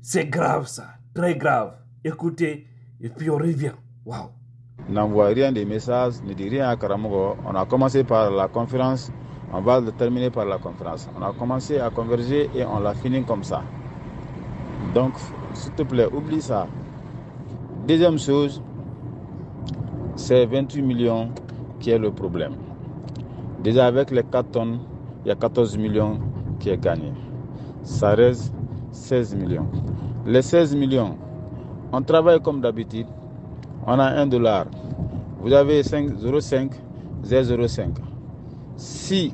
C'est grave ça, très grave. Écoutez, et puis on revient. Waouh. N'envoie rien des messages, ne dit rien à Karamogo. On a commencé par la conférence, on va le terminer par la conférence. On a commencé à converger et on l'a fini comme ça. Donc, s'il te plaît, oublie ça. Deuxième chose, c'est 28 millions qui est le problème. Déjà avec les 4 tonnes, il y a 14 millions qui est gagné. Ça reste 16 millions. Les 16 millions, on travaille comme d'habitude. On a $1. Vous avez 5,05, 0,05. Si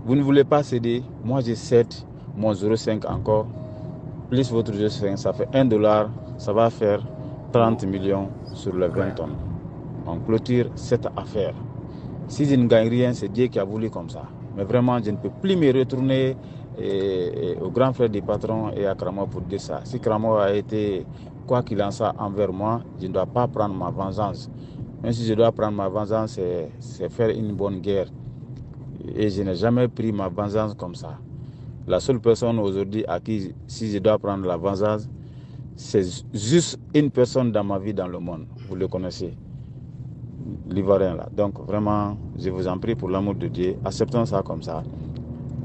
vous ne voulez pas céder, moi j'ai 7, mon 0,5 encore, plus votre 0,5, ça fait $1. Ça va faire 30 millions sur les 20 tonnes. On clôture cette affaire. Si je ne gagne rien, c'est Dieu qui a voulu comme ça. Mais vraiment, je ne peux plus me retourner au grand frère des patrons et à Kramo pour dire ça. Si Kramo a été, quoi qu'il en soit, envers moi, je ne dois pas prendre ma vengeance. Même si je dois prendre ma vengeance, c'est faire une bonne guerre. Et je n'ai jamais pris ma vengeance comme ça. La seule personne aujourd'hui à qui, si je dois prendre la vengeance, c'est juste une personne dans ma vie, dans le monde. Vous le connaissez. L'Ivoirien là. Donc vraiment, je vous en prie pour l'amour de Dieu, acceptons ça comme ça.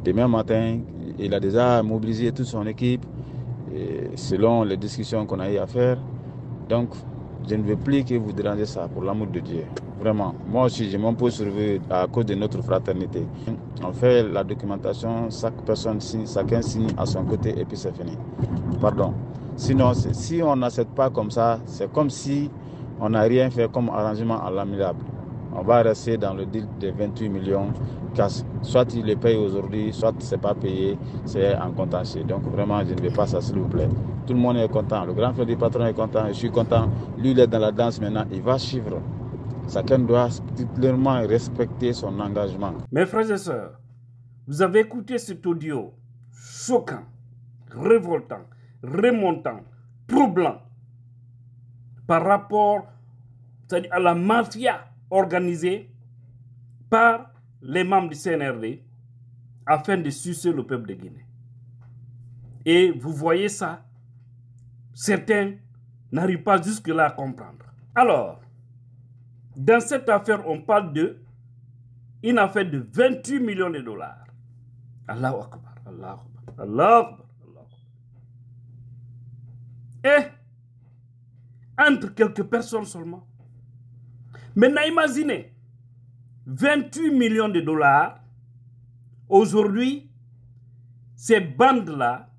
Demain matin, il a déjà mobilisé toute son équipe selon les discussions qu'on a eu à faire. Donc, je ne veux plus que vous dérangez ça pour l'amour de Dieu. Vraiment, moi aussi, je m'impose sur vous à cause de notre fraternité. On fait la documentation, chaque personne signe, chacun signe à son côté et puis c'est fini. Pardon. Sinon, si on n'accepte pas comme ça, c'est comme si on n'a rien fait comme arrangement à l'amiable. On va rester dans le deal de 28 millions. Soit il les paye aujourd'hui, soit ce n'est pas payé, c'est en contentieux. Donc vraiment, je ne veux pas ça, s'il vous plaît. Tout le monde est content. Le grand frère du patron est content, je suis content. Lui, il est dans la danse maintenant, il va suivre. Chacun doit clairement respecter son engagement. Mes frères et sœurs, vous avez écouté cet audio choquant, révoltant, remontant, troublant par rapport à la mafia organisée par les membres du CNRD afin de sucer le peuple de Guinée. Et vous voyez ça, certains n'arrivent pas jusque-là à comprendre. Alors, dans cette affaire, on parle d'une affaire de 28 millions de dollars. Allahu Akbar, Allahu Akbar, Allahu Akbar, Allahu Akbar. Et entre quelques personnes seulement. Maintenant, imaginez, 28 millions de dollars, aujourd'hui, ces bandes-là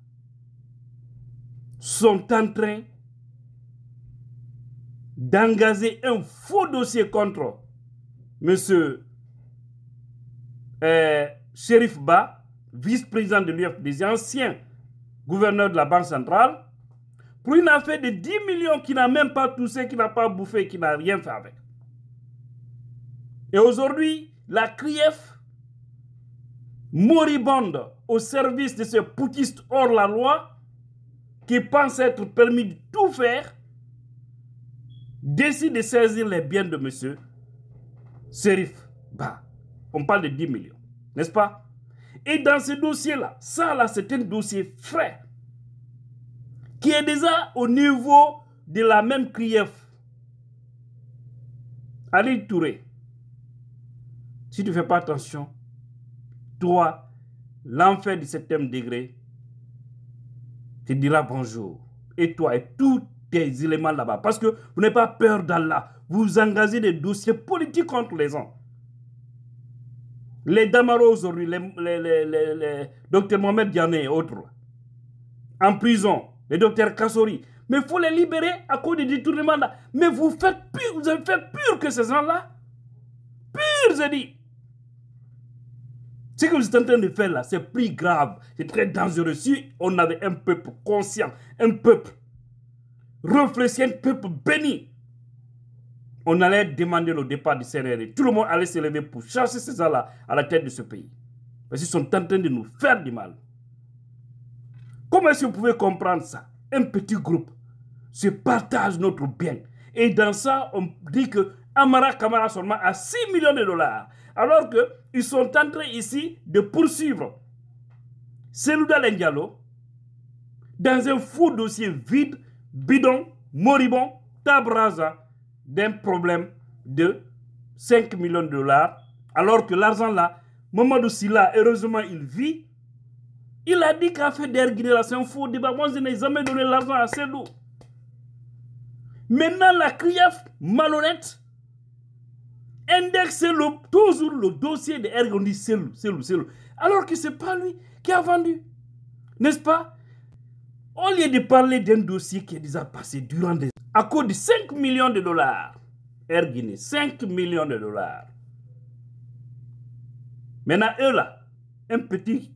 sont en train d'engager un faux dossier contre M. Shérif Ba, vice-président de l'UFDG, ancien gouverneur de la Banque centrale, pour une affaire de 10 millions qui n'a même pas touché, qui n'a pas bouffé, qui n'a rien fait avec. Et aujourd'hui, la CRIEF, moribonde au service de ces poutistes hors la loi, qui pensent être permis de tout faire, décide de saisir les biens de M. Shérif Ba. On parle de 10 millions, n'est-ce pas? Et dans ce dossier-là, ça là, c'est un dossier frais, qui est déjà au niveau de la même CRIEF. Ali Touré, si tu ne fais pas attention, toi, l'enfer du 7e degré, te dira bonjour. Et toi et tous tes éléments là-bas. Parce que vous n'avez pas peur d'Allah. Vous engagez des dossiers politiques contre les gens. Les Damaro aujourd'hui, les Dr Mohamed Diané et autres, en prison, les Dr Kassori. Mais il faut les libérer à cause des détournements là. Mais vous faites pire, vous avez fait pire que ces gens-là. Pire, j'ai dit. Ce que vous êtes en train de faire là, c'est plus grave, c'est très dangereux. Si on avait un peuple conscient, un peuple réfléchi, un peuple béni, on allait demander le départ du CNRD. Tout le monde allait se lever pour chasser ces gens-là à la tête de ce pays. Parce qu'ils sont en train de nous faire du mal. Comment est-ce que vous pouvez comprendre ça? Un petit groupe se partage notre bien. Et dans ça, on dit que Amara Kamara seulement a 6 millions de dollars. Alors qu'ils sont en train ici de poursuivre Selouda Diallo, dans un faux dossier vide, bidon, moribond, tabraza, d'un problème de 5 millions de dollars, alors que l'argent là, Mamadou Sylla, heureusement, il vit. Il a dit qu'à fait d'Air Guinée, c'est un faux débat. Moi, je n'ai jamais donné l'argent à Cellou. Maintenant, la CRIEF, malhonnête, indexe toujours le dossier de Air Guinée. On dit Cellou. Alors que ce n'est pas lui qui a vendu. N'est-ce pas? Au lieu de parler d'un dossier qui est déjà passé durant des... à cause de 5 millions de dollars. Air Guinée, 5 millions de dollars. Maintenant, eux là, un petit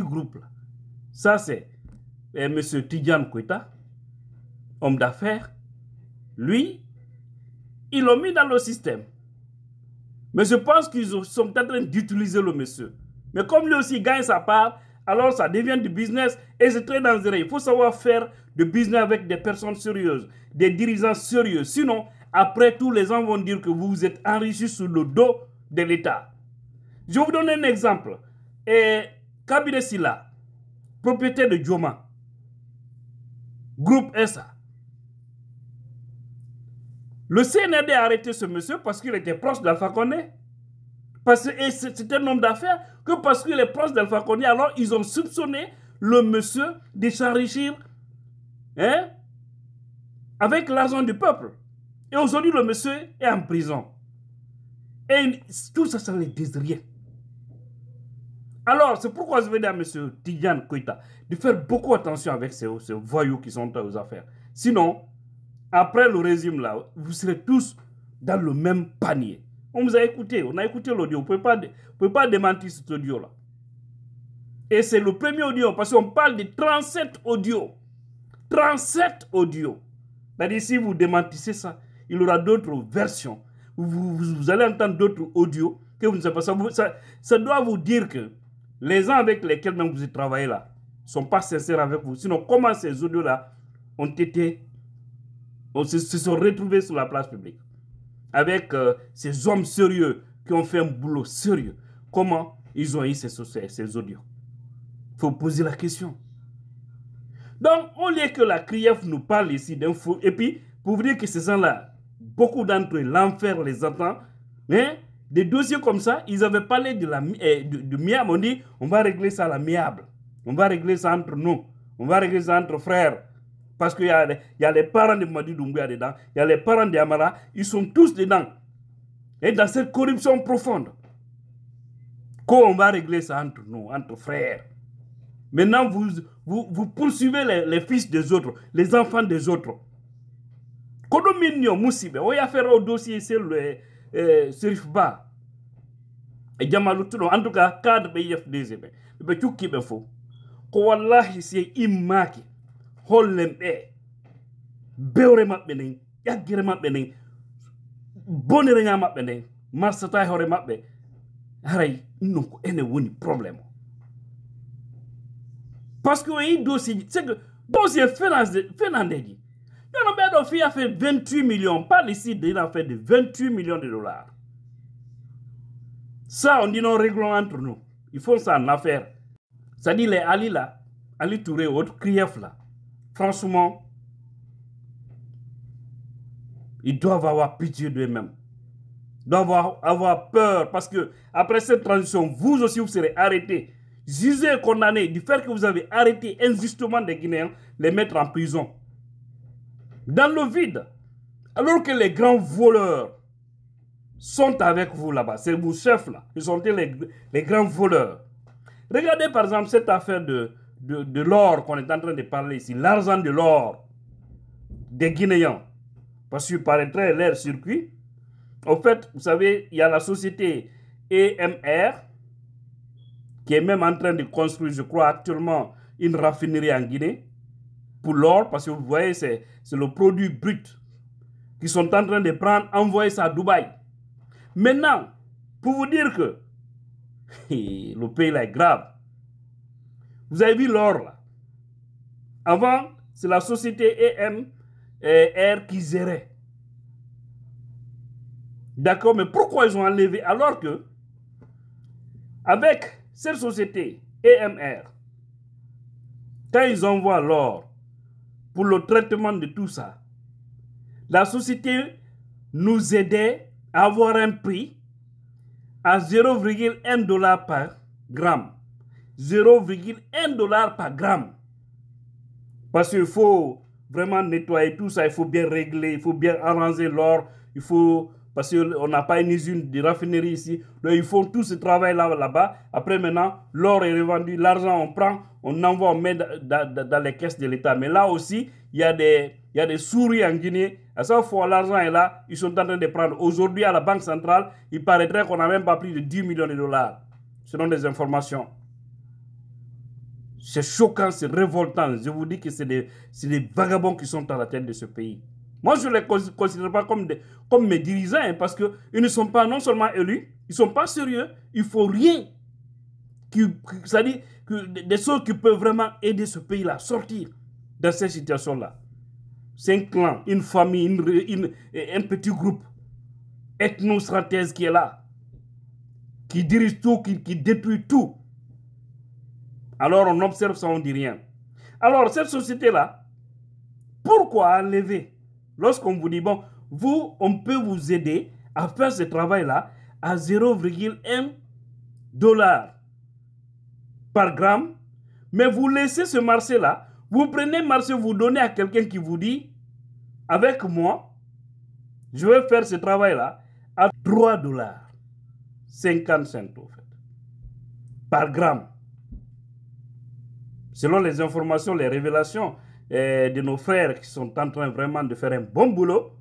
groupe là. Ça c'est M. Tidjane Koita, homme d'affaires. Lui, ils l'ont mis dans le système. Mais je pense qu'ils sont en train d'utiliser le monsieur. Mais comme lui aussi gagne sa part, alors ça devient du business et c'est très dangereux. Il faut savoir faire du business avec des personnes sérieuses, des dirigeants sérieux. Sinon, après, tous les gens vont dire que vous vous êtes enrichis sur le dos de l'État. Je vais vous donner un exemple. Kabila Sylla, propriétaire de Joma, groupe SA. Le CNRD a arrêté ce monsieur parce qu'il était proche d'Alpha Condé. Et c'est un homme d'affaires que parce qu'il est proche d'Alpha Condé, alors ils ont soupçonné le monsieur de s'enrichir avec l'argent du peuple. Et aujourd'hui, le monsieur est en prison. Et tout ça, ça ne les dit rien. Alors, c'est pourquoi je vais dire à M. Tidjane Koita de faire beaucoup attention avec ces voyous qui sont aux affaires. Sinon, après le régime là, vous serez tous dans le même panier. On vous a écouté, on a écouté l'audio. Vous ne pouvez pas démentir cet audio-là. Et c'est le premier audio, parce qu'on parle de 37 audios. 37 audios. C'est-à-dire, si vous démentissez ça, il y aura d'autres versions. Vous allez entendre d'autres audios que vous ne savez pas. Ça doit vous dire que les gens avec lesquels même vous travaillez là ne sont pas sincères avec vous. Sinon, comment ces audios-là se sont retrouvés sur la place publique avec ces hommes sérieux qui ont fait un boulot sérieux? Comment ils ont eu ces audios? Il faut poser la question. Donc, au lieu que la CRIEF nous parle ici d'un faux, et puis, pour vous dire que ces gens-là, beaucoup d'entre eux, l'enfer les attend, hein? Des dossiers comme ça, ils avaient parlé de miable, on dit, on va régler ça à l'amiable. On va régler ça entre nous. On va régler ça entre frères. Parce qu'il y a les parents de Madi Doumbouya dedans, il y a les parents de Amara, ils sont tous dedans. Et dans cette corruption profonde, qu'on va régler ça entre nous, entre frères. Maintenant, vous poursuivez les fils des autres, les enfants des autres. Kodominio Moussibe, on y a fait au dossier sur le Serif Ba. Et Djamaloutou, en tout cas, cadre BIFDZ. Mais tu qui me faut. Ko wallahi c'est imaki. Hollem Beore mabbe yaggere mabbe nen. Bonere nya mabbe nen. Marsata hore mabbe. Haray non ko ene woni problème. Parce que oui, dossier, c'est que dossier Fernandez. Il a fait 28 millions. Pas ici, il a fait de 28 millions de dollars. Ça, on dit non, réglons entre nous. Il faut ça en affaire. Ça dit les Ali là, Ali Touré, autres CRIEF là. Franchement, ils doivent avoir pitié d'eux-mêmes. Ils doivent avoir peur parce que après cette transition, vous aussi vous serez arrêtés. Jugés et condamnés du fait que vous avez arrêté injustement des Guinéens, les mettre en prison. Dans le vide. Alors que les grands voleurs sont avec vous là-bas. C'est vos chefs là. Ils sont les grands voleurs. Regardez par exemple cette affaire de l'or qu'on est en train de parler ici. L'argent de l'or des Guinéens. Parce qu'il paraîtrait l'air circuit. En fait, vous savez, il y a la société EMR qui est même en train de construire, je crois, actuellement une raffinerie en Guinée pour l'or, parce que vous voyez, c'est le produit brut qu'ils sont en train de prendre, envoyer ça à Dubaï. Maintenant, pour vous dire que le pays là est grave, vous avez vu l'or là. Avant, c'est la société EMR qui gérait. D'accord, mais pourquoi ils ont enlevé alors que, avec cette société EMR, quand ils envoient l'or pour le traitement de tout ça, la société nous aidait à avoir un prix à 0,1 dollar par gramme. 0,1 dollar par gramme. Parce qu'il faut vraiment nettoyer tout ça, il faut bien régler, il faut bien arranger l'or, il faut, parce qu'on n'a pas une usine de raffinerie ici, donc ils font tout ce travail là-bas. Après maintenant, l'or est revendu, l'argent on prend, on envoie, on met dans les caisses de l'État. Mais là aussi, il y a des souris en Guinée. À chaque fois l'argent est là, ils sont en train de prendre. Aujourd'hui, à la Banque centrale, il paraîtrait qu'on n'a même pas plus de 10 millions de dollars, selon des informations. C'est choquant, c'est révoltant. Je vous dis que c'est des vagabonds qui sont à la tête de ce pays. Moi, je ne les considère pas comme mes dirigeants, hein, parce qu'ils ne sont pas non seulement élus, ils ne sont pas sérieux, il ne faut rien. C'est-à-dire des choses qui peuvent vraiment aider ce pays-là à sortir de cette situation-là. C'est un clan, une famille, un petit groupe ethno-stratège qui est là, qui dirige tout, qui détruit tout. Alors on observe ça, on ne dit rien. Alors cette société-là, pourquoi enlever? Lorsqu'on vous dit, bon, vous, on peut vous aider à faire ce travail-là à 0,1 dollar par gramme, mais vous laissez ce marché-là, vous prenez le marché, vous donnez à quelqu'un qui vous dit, avec moi, je vais faire ce travail-là à 3 dollars, 50 cents en fait, par gramme. Selon les informations, les révélations de nos frères qui sont en train vraiment de faire un bon boulot,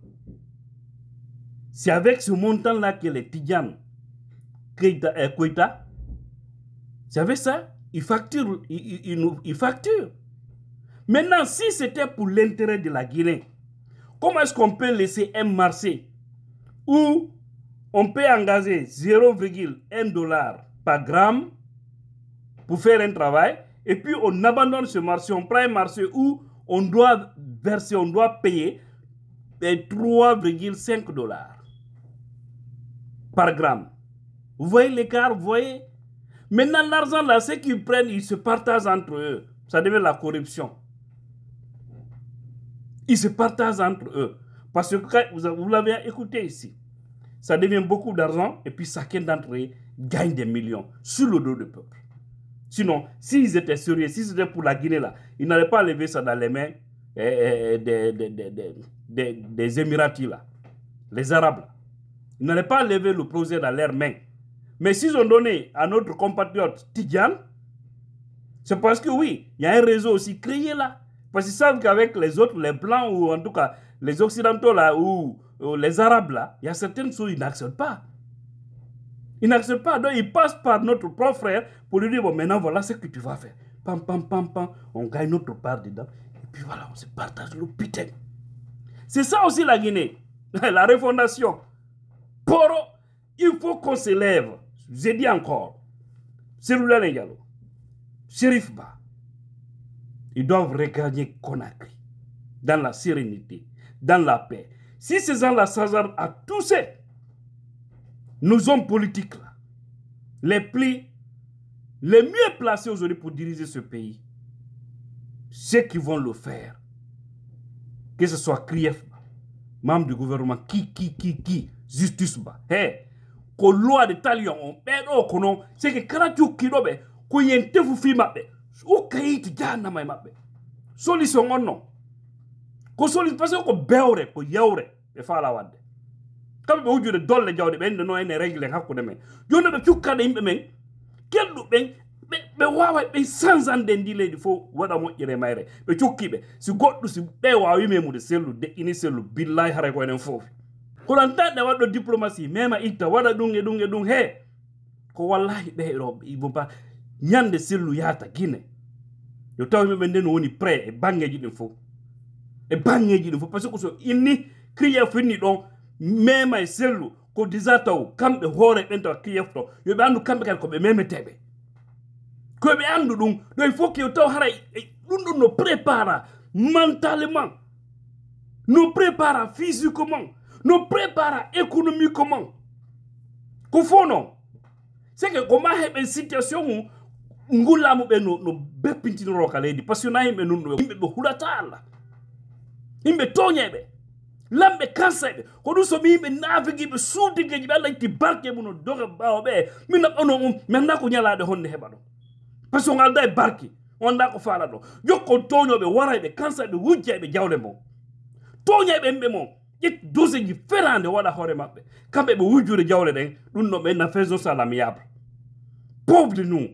c'est avec ce montant-là que les Tidjane Koïta, c'est avec ça, ils facturent. Maintenant, si c'était pour l'intérêt de la Guinée, comment est-ce qu'on peut laisser un marché où on peut engager 0,1 dollar par gramme pour faire un travail, et puis on abandonne ce marché, on prend un marché où on doit verser, on doit payer 3,5 dollars par gramme. Vous voyez l'écart, vous voyez? Maintenant, l'argent là, ceux qui prennent, ils se partagent entre eux. Ça devient la corruption. Ils se partagent entre eux. Parce que vous l'avez écouté ici, ça devient beaucoup d'argent et puis chacun d'entre eux gagne des millions sur le dos du peuple. Sinon, s'ils étaient sérieux, si c'était pour la Guinée là, ils n'allaient pas lever ça dans les mains des Émiratis là, les Arabes là. Ils n'allaient pas lever le projet dans leurs mains. Mais s'ils ont donné à notre compatriote Tidjane, c'est parce que oui, il y a un réseau aussi créé là. Parce qu'ils savent qu'avec les autres, les Blancs ou en tout cas les Occidentaux là ou les Arabes là, il y a certaines choses qu'ils n'acceptent pas. Ils n'acceptent pas. Donc ils passent par notre propre frère pour lui dire, bon maintenant voilà ce que tu vas faire. Pam, pam, pam, pam, on gagne notre part dedans. Et puis voilà, on se partage le putain. C'est ça aussi la Guinée. La refondation. Poro, il faut qu'on se lève. J'ai dit encore. Celui-là, les gars. Shérif Ba. Ils doivent regagner Conakry. Dans la sérénité. Dans la paix. Si ces gens-là s'hasardent à tousser, nos hommes politiques, là, les mieux placés aujourd'hui pour diriger ce pays, ceux qui vont le faire, que ce soit Krief, membre du gouvernement, qui, justice, hey, que loi de talion, on perd au konon, c'est que Karatu Kirobe, qu'on y ait un fi mabe, ou Kaiti Jana mabe, solution ou non, qu'on solution, parce qu'on beure, qu'on yaure, et faire la wade. Comme vous dites, dans les gens, de nous, une règle, vous ne pouvez pas dire, mais, quel mais sans en délai, il faut, voilà, moi, il est maire. Mais tu kibe, si God, si bewa, oui, même, de celle, de initier le bilan, il y a un faux. Quand on entend d'avoir de diplomatie, même à Ita, voilà, donc, hé, ko wallahi, ils vont pas, nyan de celle, yata, Guinée. Le temps, même, on est prêt, et bangé, il faut. Et bangé, il faut, parce que, il n'y, crier, fini, donc, même à celle, ko disato, comme de horreur, et de crier, il y a un camp, comme même tebe. Donc, il faut que nous nous préparons mentalement, nous préparons physiquement, nous préparons économiquement. C'est que comment une situation où ngulamu ɓe no beppintinoro ka leydi par ce que na yimɓe nunɗo yimɓe ɓe hulata Allah yimɓe toñeɓe lamɓe kansaɓe ko ɗum somi yimɓe nafigiɓe suudigeji ɓe Allah itti barke mum no doga ɓawo ɓe min naɓɓano mi anda ko ñalade honde heɓa ɗo par ce que on alda e barki on anda ko faala ɗo jokkon toñoɓe warayɓe kansaɓe wujjayɓe jawle mo toñayɓe yimɓe mo ƴet dose ji ferande waɗa hoore maɓɓe kamɓe ɓe wujjude jawle ɗen ɗum no ɓe na faisons ça l'amiable pauvre de nous